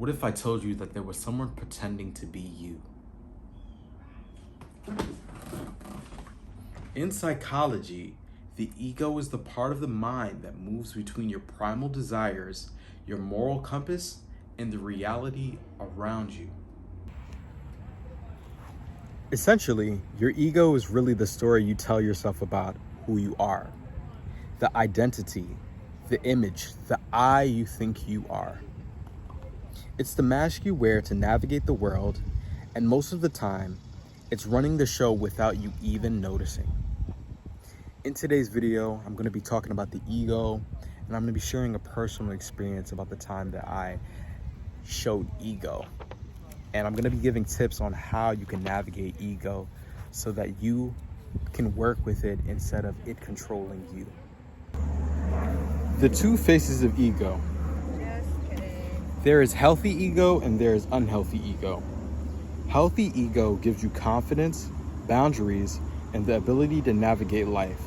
What if I told you that there was someone pretending to be you? In psychology, the ego is the part of the mind that moves between your primal desires, your moral compass, and the reality around you. Essentially, your ego is really the story you tell yourself about who you are, the identity, the image, the I you think you are. It's the mask you wear to navigate the world, and most of the time, it's running the show without you even noticing. In today's video, I'm going to be talking about the ego, and I'm going to be sharing a personal experience about the time that I showed ego. And I'm going to be giving tips on how you can navigate ego so that you can work with it instead of it controlling you. The two faces of ego. There is healthy ego and there is unhealthy ego. Healthy ego gives you confidence, boundaries, and the ability to navigate life,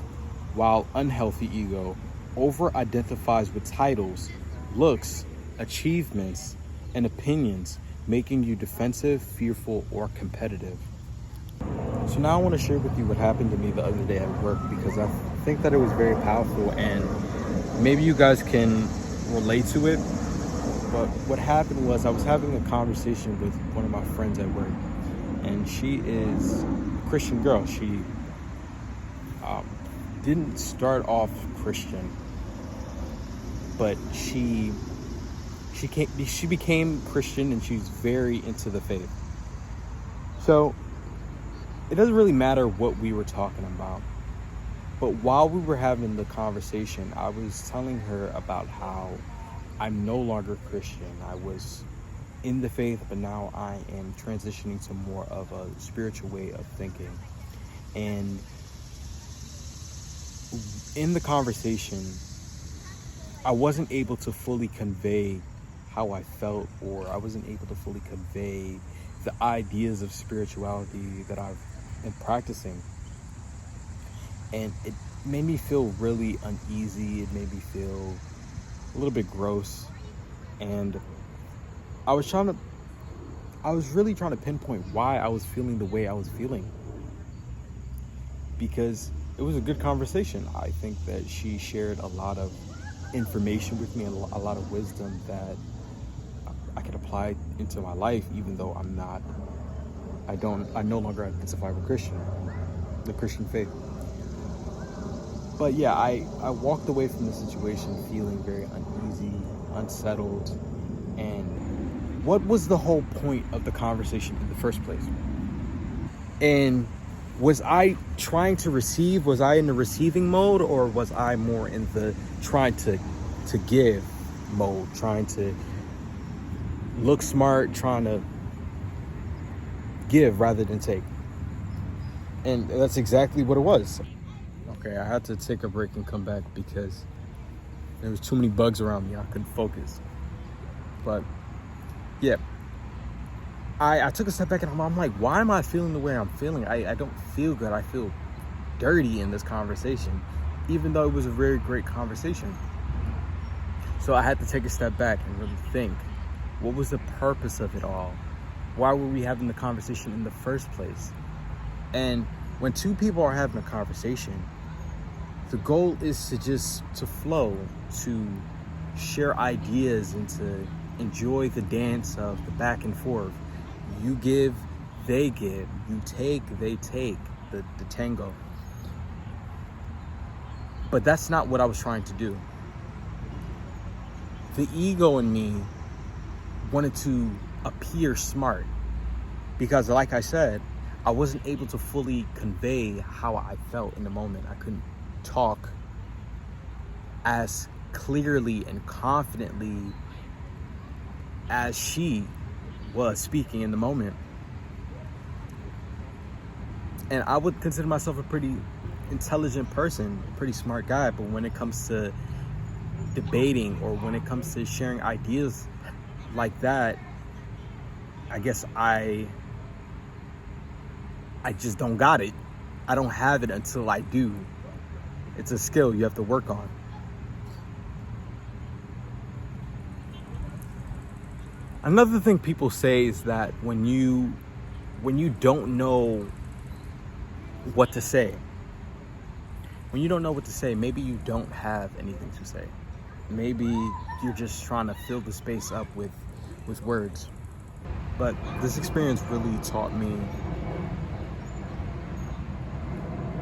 while unhealthy ego over-identifies with titles, looks, achievements, and opinions, making you defensive, fearful, or competitive. So now I want to share with you what happened to me the other day at work, because I think that it was very powerful and maybe you guys can relate to it. But what happened was I was having a conversation with one of my friends at work, and she is a Christian girl. She didn't start off Christian, but she became Christian, and she's very into the faith. So it doesn't really matter what we were talking about, but while we were having the conversation, I was telling her about how I'm no longer Christian. I was in the faith, but now I am transitioning to more of a spiritual way of thinking. And in the conversation, I wasn't able to fully convey how I felt, or I wasn't able to fully convey the ideas of spirituality that I've been practicing. And it made me feel really uneasy. It made me feel a little bit gross, and I was really trying to pinpoint why I was feeling the way I was feeling, because it was a good conversation. I think that she shared a lot of information with me and a lot of wisdom that I could apply into my life, even though I no longer identify with the Christian faith. But yeah, I walked away from the situation feeling very uneasy, unsettled. And what was the whole point of the conversation in the first place? And was I trying to receive? Was I in the receiving mode, or was I more in the trying to give mode, trying to look smart, trying to give rather than take? And that's exactly what it was. Okay, I had to take a break and come back because there was too many bugs around me. I couldn't focus. But yeah, I took a step back and I'm like, why am I feeling the way I'm feeling? I don't feel good. I feel dirty in this conversation, even though it was a very great conversation. So I had to take a step back and really think, what was the purpose of it all? Why were we having the conversation in the first place? And when two people are having a conversation, the goal is to flow, to share ideas, and to enjoy the dance of the back and forth. You give, they give. You take, they take. The tango. But that's not what I was trying to do. The ego in me wanted to appear smart, because like I said, I wasn't able to fully convey how I felt in the moment. I couldn't talk as clearly and confidently as she was speaking in the moment. And I would consider myself a pretty intelligent person, a pretty smart guy, but when it comes to debating or when it comes to sharing ideas like that, I guess I just don't got it. I don't have it until I do. It's a skill you have to work on. Another thing people say is that when you don't know what to say, maybe you don't have anything to say. Maybe you're just trying to fill the space up with words. But this experience really taught me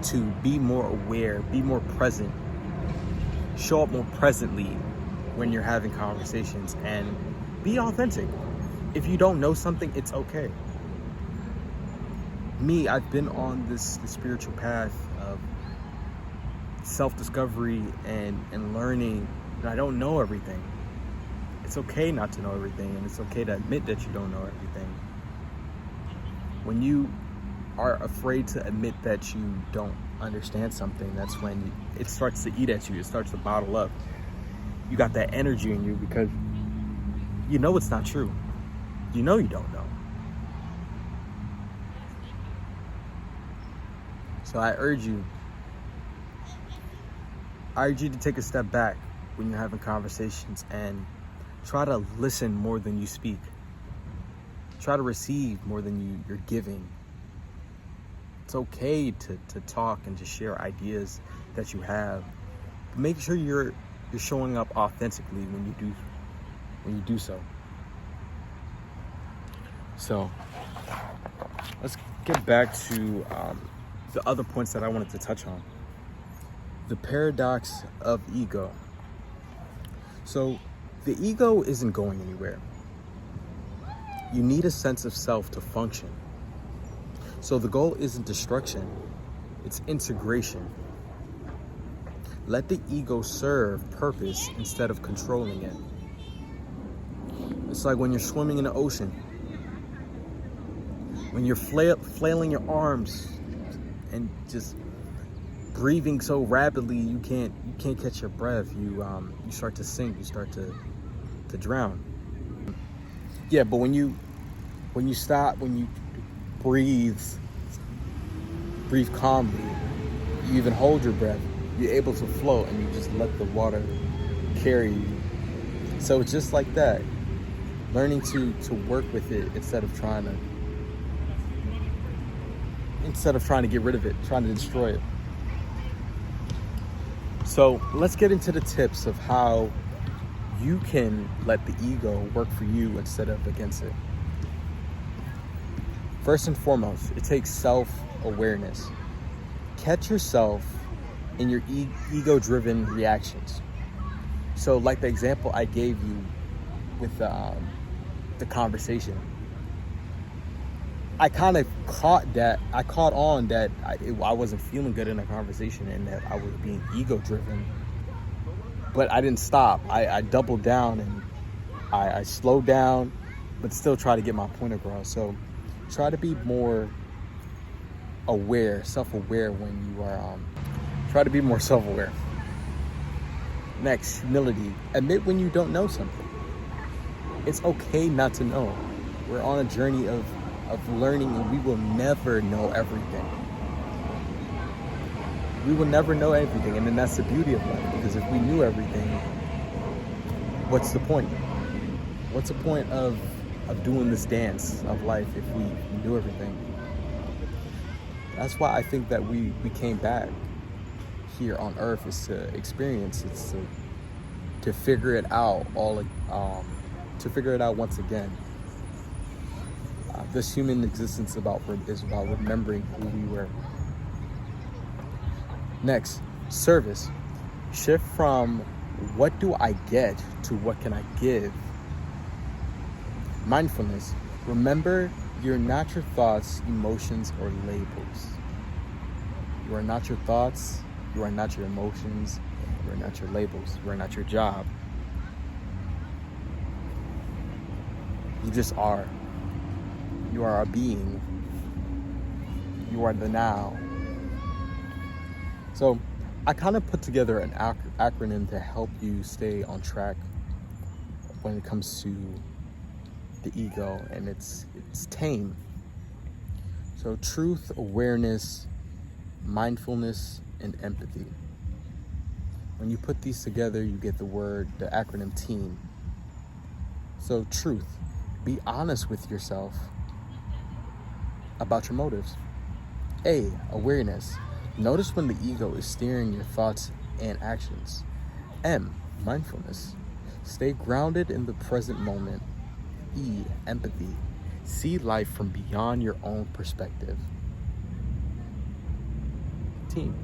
to be more aware, be more present, show up more presently when you're having conversations, and be authentic. If you don't know something, it's okay. Me, I've been on this spiritual path of self-discovery and learning that I don't know everything. It's okay not to know everything, and it's okay to admit that you don't know everything. When you are afraid to admit that you don't understand something, that's when it starts to eat at you. It starts to bottle up. You got that energy in you because you know it's not true. You know you don't know. So I urge you to take a step back when you're having conversations and try to listen more than you speak. Try to receive more than you're giving. It's okay to talk and to share ideas that you have. Make sure you're showing up authentically when you do so. So let's get back to the other points that I wanted to touch on. The paradox of ego. So the ego isn't going anywhere. You need a sense of self to function. So the goal isn't destruction, it's integration. Let the ego serve purpose instead of controlling it. It's like when you're swimming in the ocean. When you're flailing your arms and just breathing so rapidly you can't catch your breath. You start to sink. You start to drown. Yeah, but when you stop, when you breathe calmly, you even hold your breath, you're able to float, and you just let the water carry you. So it's just like that. Learning to work with it instead of trying to get rid of it, trying to destroy it. So let's get into the tips of how you can let the ego work for you instead of against it. First and foremost, it takes self-awareness. Catch yourself in your ego-driven reactions. So like the example I gave you with the conversation, I kind of caught on that I wasn't feeling good in a conversation and that I was being ego-driven. But I didn't stop. I doubled down and I slowed down, but still try to get my point across. So try to be more aware, self-aware when you are, try to be more self-aware. Next, humility. Admit when you don't know something. It's okay not to know. We're on a journey of learning, and we will never know everything. We will never know everything, and then that's the beauty of life, because if we knew everything, what's the point? What's the point of doing this dance of life if we knew everything? That's why I think that we came back here on earth, is to experience, it's to figure it out to figure it out once again. This human existence is about remembering who we were. Next, service. Shift from what do I get to what can I give. Mindfulness. Remember, you're not your thoughts, emotions, or labels. You are not your thoughts, you are not your emotions, you are not your labels, you are not your job. You just are. You are a being. You are the now. So I kind of put together an acronym to help you stay on track when it comes to the ego, and it's TAME. So truth, awareness, mindfulness, and empathy. When you put these together, you get the acronym TEAM. So truth. Be honest with yourself about your motives. A, awareness. Notice when the ego is steering your thoughts and actions. M, mindfulness. Stay grounded in the present moment. E, empathy. See life from beyond your own perspective. Team.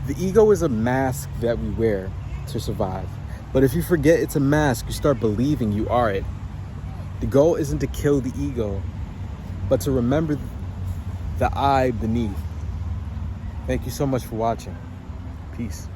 The ego is a mask that we wear to survive. But if you forget it's a mask, you start believing you are it. The goal isn't to kill the ego, but to remember the I beneath. Thank you so much for watching. Peace.